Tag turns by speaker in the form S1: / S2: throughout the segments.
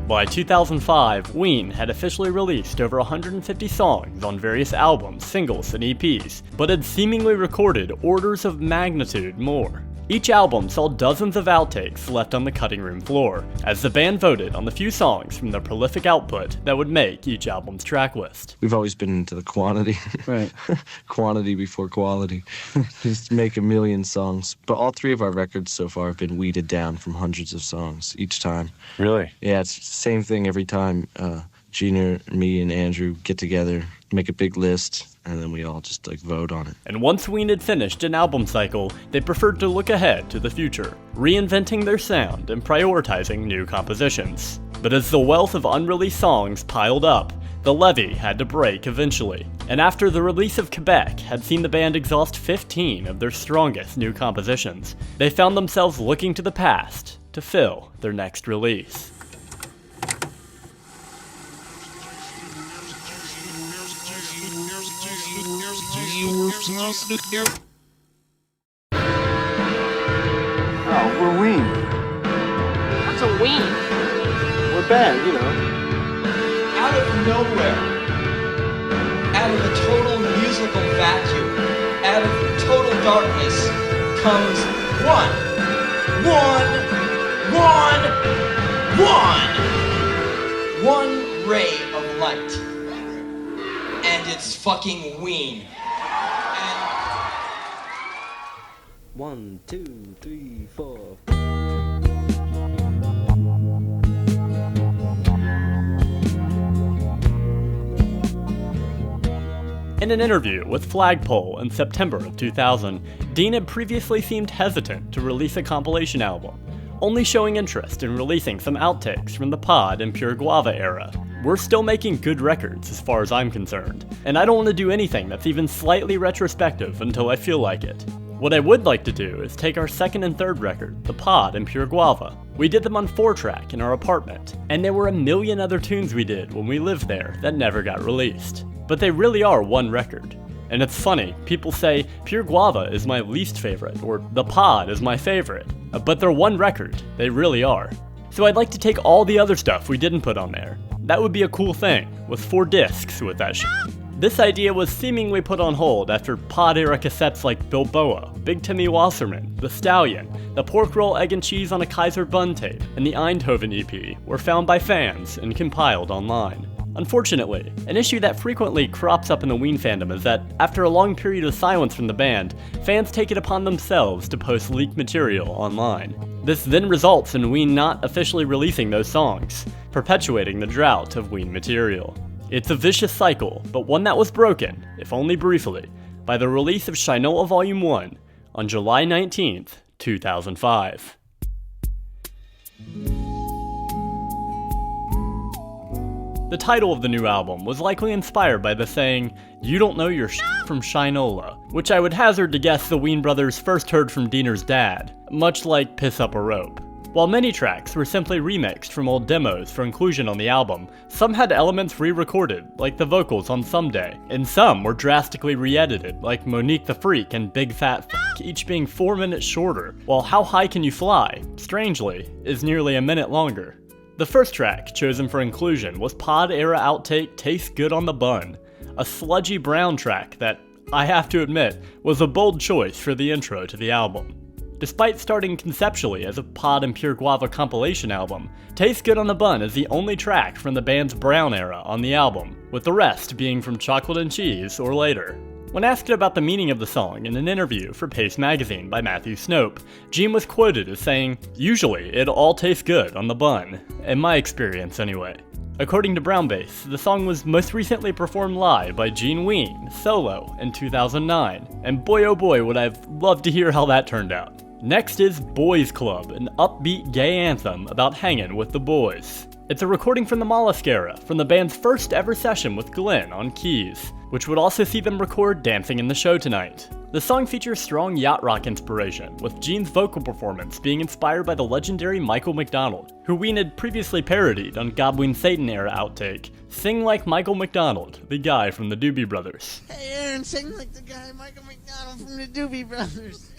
S1: By 2005, Ween had officially released over 150 songs on various albums, singles, and EPs, but had seemingly recorded orders of magnitude more. Each album saw dozens of outtakes left on the cutting room floor, as the band voted on the few songs from their prolific output that would make each album's track list.
S2: We've always been into the quantity.
S3: Right.
S2: Quantity before quality. Just make a million songs. But all three of our records so far have been weeded down from hundreds of songs each time.
S3: Really?
S2: Yeah, it's the same thing every time. Gina, me, and Andrew get together, make a big list, and then we all just vote on it.
S1: And once Ween had finished an album cycle, they preferred to look ahead to the future, reinventing their sound and prioritizing new compositions. But as the wealth of unreleased songs piled up, the levee had to break eventually. And after the release of Quebec had seen the band exhaust 15 of their strongest new compositions, they found themselves looking to the past to fill their next release.
S4: Oh, we're Ween.
S5: What's a Ween?
S4: We're a band, you know.
S6: Out of nowhere, out of the total musical vacuum, out of total darkness, comes one ray of light. And it's fucking Ween.
S7: 1, 2, 3, 4.
S1: In an interview with Flagpole in September of 2000, Dean had previously seemed hesitant to release a compilation album, only showing interest in releasing some outtakes from the Pod and Pure Guava era. We're still making good records as far as I'm concerned, and I don't want to do anything that's even slightly retrospective until I feel like it. What I would like to do is take our second and third record, The Pod and Pure Guava. We did them on 4-track in our apartment, and there were a million other tunes we did when we lived there that never got released. But they really are one record. And it's funny, people say Pure Guava is my least favorite, or The Pod is my favorite. But they're one record, they really are. So I'd like to take all the other stuff we didn't put on there. That would be a cool thing, with 4 discs with that shit. This idea was seemingly put on hold after pod-era cassettes like Bilboa, Big Timmy Wasserman, The Stallion, the Pork Roll Egg and Cheese on a Kaiser Bun tape, and the Eindhoven EP were found by fans and compiled online. Unfortunately, an issue that frequently crops up in the Ween fandom is that, after a long period of silence from the band, fans take it upon themselves to post leaked material online. This then results in Ween not officially releasing those songs, perpetuating the drought of Ween material. It's a vicious cycle, but one that was broken, if only briefly, by the release of Shinola Volume 1 on July 19th, 2005. The title of the new album was likely inspired by the saying, "You don't know your from Shinola," which I would hazard to guess the Ween brothers first heard from Diener's dad, much like Piss Up a Rope. While many tracks were simply remixed from old demos for inclusion on the album, some had elements re-recorded, like the vocals on Someday, and some were drastically re-edited, like Monique the Freak and Big Fat F***, each being 4 minutes shorter, while How High Can You Fly, strangely, is nearly a minute longer. The first track chosen for inclusion was pod-era outtake Taste Good on the Bun, a sludgy brown track that, I have to admit, was a bold choice for the intro to the album. Despite starting conceptually as a Pod and Pure Guava compilation album, Taste Good on the Bun is the only track from the band's Brown era on the album, with the rest being from Chocolate and Cheese or later. When asked about the meaning of the song in an interview for Pace magazine by Matthew Snope, Gene was quoted as saying, "Usually, it all tastes good on the bun, in my experience anyway." According to Brownbass, the song was most recently performed live by Gene Ween, solo, in 2009, and boy oh boy would I've loved to hear how that turned out. Next is Boys Club, an upbeat gay anthem about hanging with the boys. It's a recording from the Mollusk era, from the band's first ever session with Glenn on keys, which would also see them record Dancing in the Show Tonight. The song features strong yacht rock inspiration, with Gene's vocal performance being inspired by the legendary Michael McDonald, who Ween had previously parodied on Godwin Satan era outtake, "Sing Like Michael McDonald," the guy from the Doobie Brothers.
S8: Hey Aaron, sing like the guy Michael McDonald from the Doobie Brothers.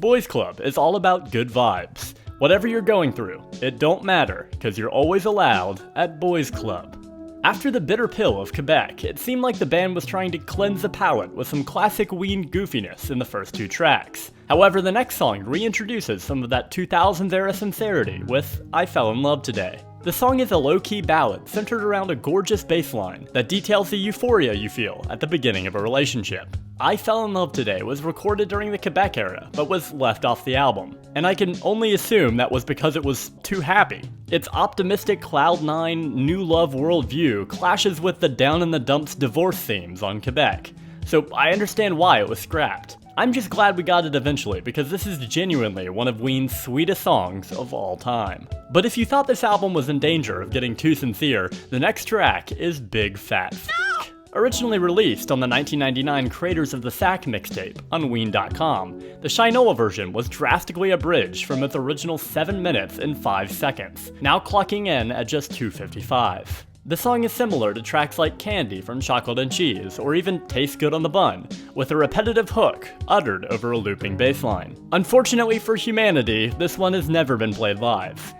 S1: Boys Club is all about good vibes. Whatever you're going through, it don't matter, cause you're always allowed at Boys Club. After the bitter pill of Quebec, it seemed like the band was trying to cleanse the palate with some classic Ween goofiness in the first 2 tracks. However, the next song reintroduces some of that 2000s era sincerity with I Fell in Love Today. The song is a low-key ballad centered around a gorgeous bass line that details the euphoria you feel at the beginning of a relationship. I Fell in Love Today was recorded during the Quebec era, but was left off the album, and I can only assume that was because it was too happy. Its optimistic Cloud9 new love worldview clashes with the down in the dumps divorce themes on Quebec, so I understand why it was scrapped. I'm just glad we got it eventually, because this is genuinely one of Ween's sweetest songs of all time. But if you thought this album was in danger of getting too sincere, the next track is Big Fat F***. Originally released on the 1999 Creators of the Sack mixtape on Ween.com, the Shinola version was drastically abridged from its original 7 minutes and 5 seconds, now clocking in at just 2:55. The song is similar to tracks like Candy from Chocolate and Cheese, or even Tastes Good on the Bun, with a repetitive hook uttered over a looping bass line. Unfortunately for humanity, this one has never been played live,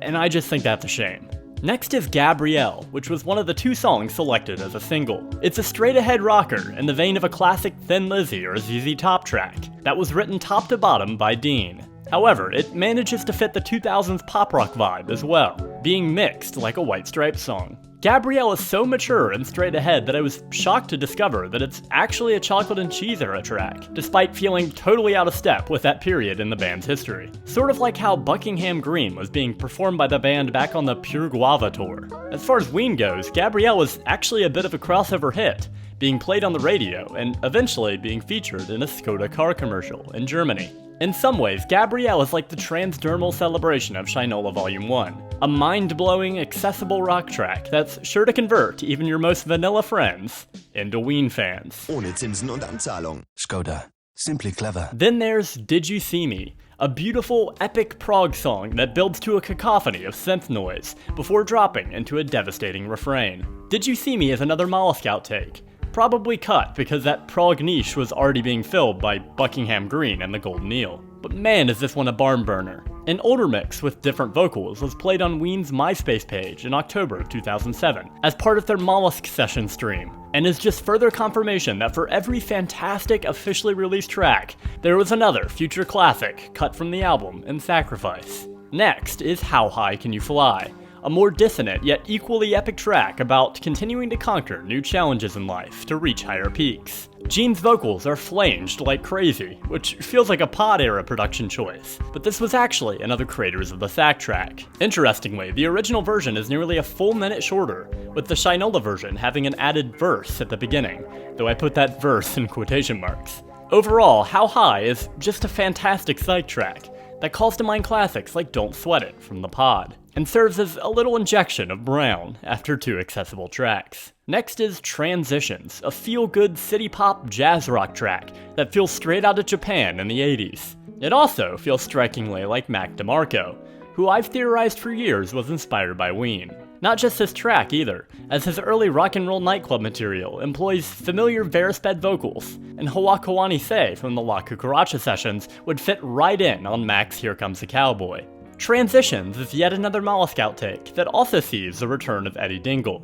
S1: and I just think that's a shame. Next is Gabrielle, which was one of the 2 songs selected as a single. It's a straight-ahead rocker in the vein of a classic Thin Lizzy or ZZ Top track that was written top to bottom by Dean. However, it manages to fit the 2000s pop rock vibe as well, being mixed like a White Stripes song. Gabrielle is so mature and straight ahead that I was shocked to discover that it's actually a Chocolate and Cheese era track, despite feeling totally out of step with that period in the band's history. Sort of like how Buckingham Green was being performed by the band back on the Pure Guava tour. As far as Ween goes, Gabrielle was actually a bit of a crossover hit, being played on the radio and eventually being featured in a Skoda car commercial in Germany. In some ways, Gabrielle is like the transdermal celebration of Shinola Volume 1, a mind-blowing, accessible rock track that's sure to convert even your most vanilla friends into Ween fans.
S3: Ohne Zinsen und Anzahlung. Skoda. Simply clever.
S1: Then there's Did You See Me, a beautiful, epic prog song that builds to a cacophony of synth noise before dropping into a devastating refrain. Did You See Me is another Mollusk outtake, probably cut because that prog niche was already being filled by Buckingham Green and the Golden Eel. But man, is this one a barn burner. An older mix with different vocals was played on Ween's MySpace page in October of 2007 as part of their Mollusk session stream, and is just further confirmation that for every fantastic officially released track, there was another future classic cut from the album in Sacrifice. Next is How High Can You Fly? A more dissonant yet equally epic track about continuing to conquer new challenges in life to reach higher peaks. Gene's vocals are flanged like crazy, which feels like a pod-era production choice, but this was actually another Creators of the Sack track. Interestingly, the original version is nearly a full minute shorter, with the Shinola version having an added verse at the beginning, though I put that verse in quotation marks. Overall, How High is just a fantastic psych track that calls to mind classics like Don't Sweat It from the Pod, and serves as a little injection of brown after 2 accessible tracks. Next is Transitions, a feel-good city pop jazz rock track that feels straight out of Japan in the 80s. It also feels strikingly like Mac DeMarco, who I've theorized for years was inspired by Ween. Not just this track either, as his early rock and roll nightclub material employs familiar Verisped vocals, and Hawakawani Se from the La Cucaracha sessions would fit right in on Mac's Here Comes the Cowboy. Transitions is yet another Mollusk outtake that also sees the return of Eddie Dingle.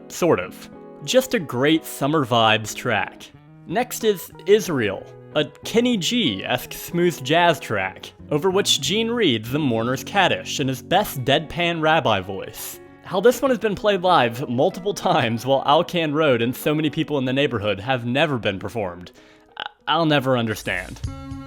S1: Sort of. Just a great summer vibes track. Next is Israel, a Kenny G-esque smooth jazz track, over which Gene reads the Mourner's Kaddish in his best deadpan rabbi voice. How this one has been played live multiple times while Alcan Road and So Many People in the Neighborhood have never been performed, I'll never understand.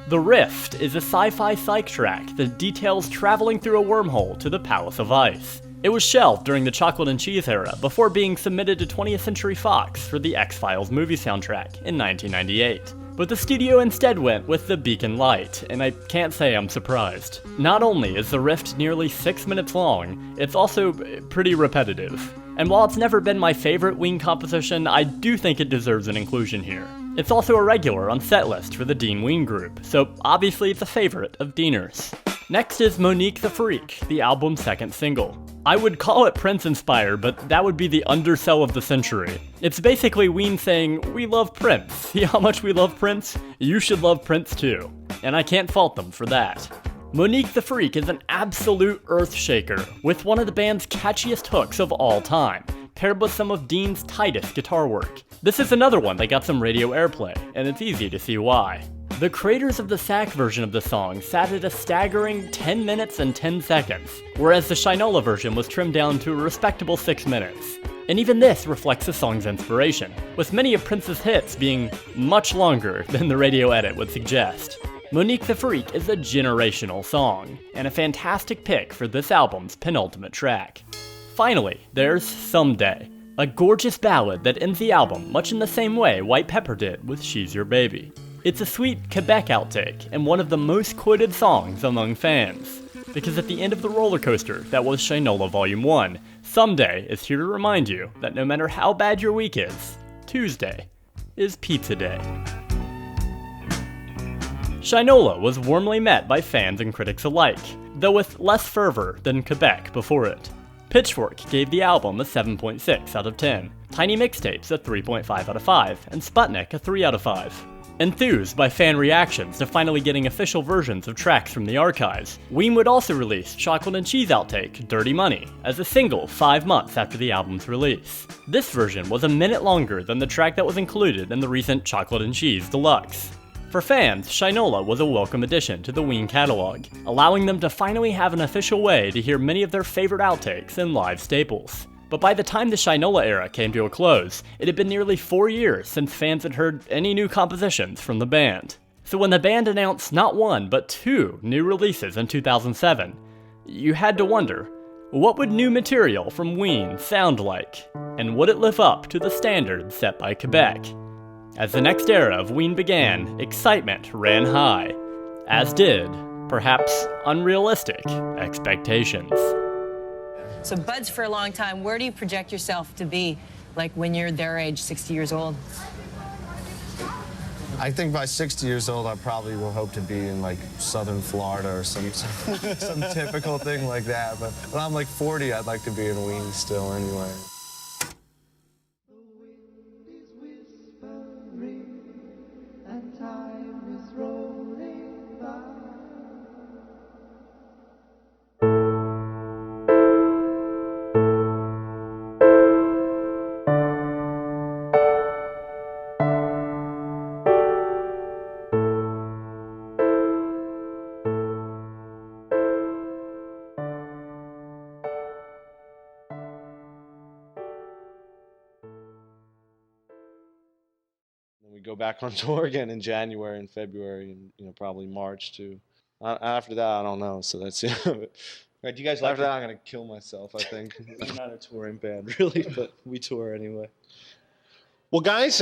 S1: The Rift is a sci-fi psych track that details traveling through a wormhole to the Palace of Ice. It was shelved during the Chocolate and Cheese era before being submitted to 20th Century Fox for the X-Files movie soundtrack in 1998. But the studio instead went with the Beacon Light, and I can't say I'm surprised. Not only is The Rift nearly 6 minutes long, it's also pretty repetitive. And while it's never been my favorite Ween composition, I do think it deserves an inclusion here. It's also a regular on setlist for the Dean Ween group, so obviously it's a favorite of Deaner's. Next is Monique the Freak, the album's second single. I would call it Prince-inspired, but that would be the undersell of the century. It's basically Ween saying, we love Prince. See how much we love Prince? You should love Prince too. And I can't fault them for that. Monique the Freak is an absolute earth-shaker, with one of the band's catchiest hooks of all time, paired with some of Dean's tightest guitar work. This is another one that got some radio airplay, and it's easy to see why. The creators of the Sack version of the song sat at a staggering 10 minutes and 10 seconds, whereas the Shinola version was trimmed down to a respectable 6 minutes. And even this reflects the song's inspiration, with many of Prince's hits being much longer than the radio edit would suggest. Monique the Freak is a generational song, and a fantastic pick for this album's penultimate track. Finally, there's Someday, a gorgeous ballad that ends the album much in the same way White Pepper did with She's Your Baby. It's a sweet Quebec outtake, and one of the most quoted songs among fans. Because at the end of the roller coaster that was Shinola Volume 1, Someday is here to remind you that no matter how bad your week is, Tuesday is pizza day. Shinola was warmly met by fans and critics alike, though with less fervor than Quebec before it. Pitchfork gave the album a 7.6 out of 10, Tiny Mixtapes a 3.5 out of 5, and Sputnik a 3 out of 5. Enthused by fan reactions to finally getting official versions of tracks from the archives, Ween would also release Chocolate and Cheese outtake Dirty Money as a single 5 months after the album's release. This version was a minute longer than the track that was included in the recent Chocolate and Cheese Deluxe. For fans, Shinola was a welcome addition to the Ween catalog, allowing them to finally have an official way to hear many of their favorite outtakes and live staples. But by the time the Shinola era came to a close, it had been nearly 4 years since fans had heard any new compositions from the band. So when the band announced not one, but 2 new releases in 2007, you had to wonder, what would new material from Ween sound like? And would it live up to the standards set by Quebec? As the next era of Ween began, excitement ran high, as did, perhaps, unrealistic expectations.
S9: So buds for a long time, where do you project yourself to be, like when you're their age, 60 years old?
S10: I think by 60 years old, I probably will hope to be in like southern Florida or some typical thing like that. But when I'm like 40, I'd like to be in Ween still anyway.
S2: We go back on tour again in January and February, and probably March too. After that, I don't know. So that's it.
S11: Right, do you guys like
S2: After that, I'm gonna kill myself. I think. I'm not a touring band, really, but we tour anyway.
S11: Well, guys,